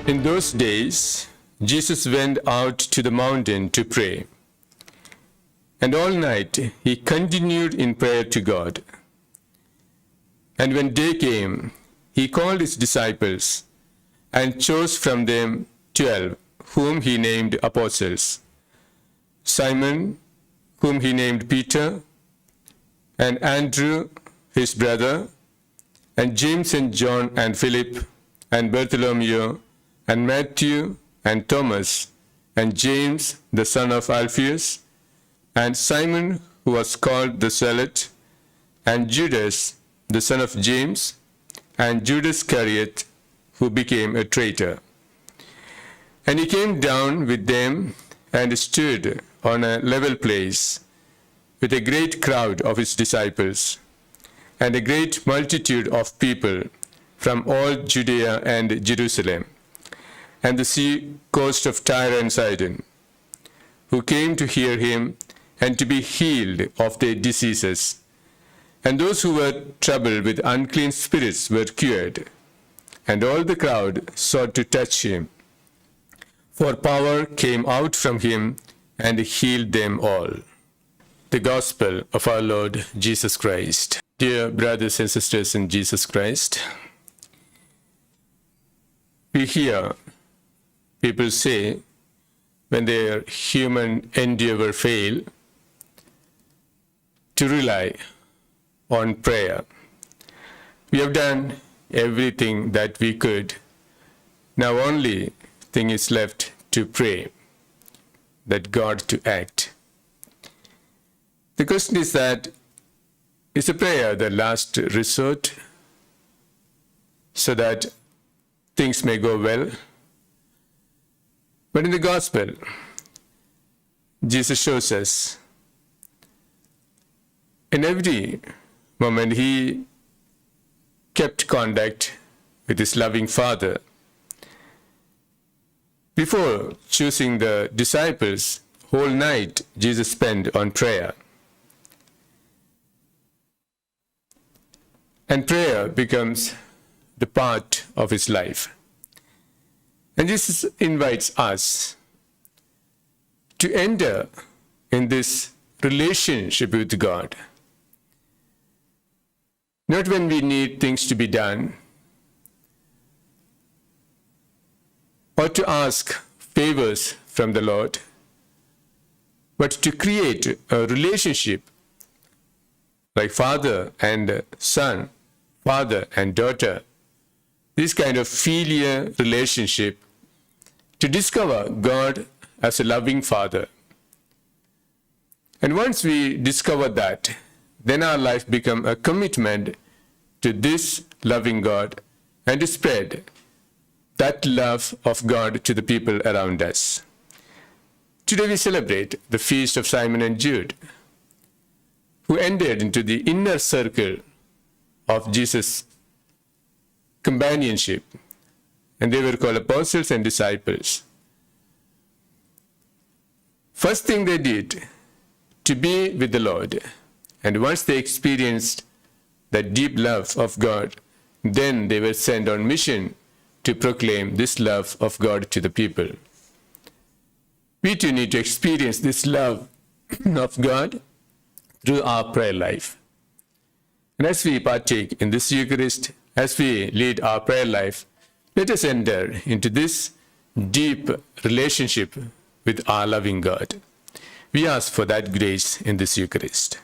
In those days, Jesus went out to the mountain to pray. And all night he continued in prayer to God. And when day came, he called his disciples and chose from them 12, whom he named apostles. Simon, whom he named Peter, and Andrew, his brother, and James and John and Philip, and Bartholomew, and Matthew, and Thomas, and James, the son of Alphaeus, and Simon, who was called the Zealot, and Judas, the son of James, and Judas Iscariot, who became a traitor. And he came down with them and stood on a level place with a great crowd of his disciples, and a great multitude of people from all Judea and Jerusalem, and the sea coast of Tyre and Sidon, who came to hear him and to be healed of their diseases. And those who were troubled with unclean spirits were cured. And all the crowd sought to touch him, for power came out from him and healed them all. The Gospel of our Lord Jesus Christ. Dear brothers and sisters in Jesus Christ, we hear people say, when their human endeavor fail, to rely on prayer. We have done everything that we could. Now only thing is left to pray, that God to act. The question is that, is a prayer the last resort so that things may go well? But in the Gospel, Jesus shows us in every moment he kept contact with his loving Father. Before choosing the disciples, whole night Jesus spent on prayer. And prayer becomes the part of his life. And Jesus invites us to enter in this relationship with God. Not when we need things to be done, or to ask favors from the Lord, but to create a relationship like father and son, father and daughter, this kind of filial relationship, to discover God as a loving Father. And once we discover that, then our life becomes a commitment to this loving God and to spread that love of God to the people around us. Today we celebrate the feast of Simon and Jude, who entered into the inner circle of Jesus' companionship, and they were called apostles and disciples. First thing they did, to be with the Lord, and once they experienced the deep love of God, then they were sent on mission to proclaim this love of God to the people. We too need to experience this love of God through our prayer life. And as we partake in this Eucharist, as we lead our prayer life, let us enter into this deep relationship with our loving God. We ask for that grace in this Eucharist.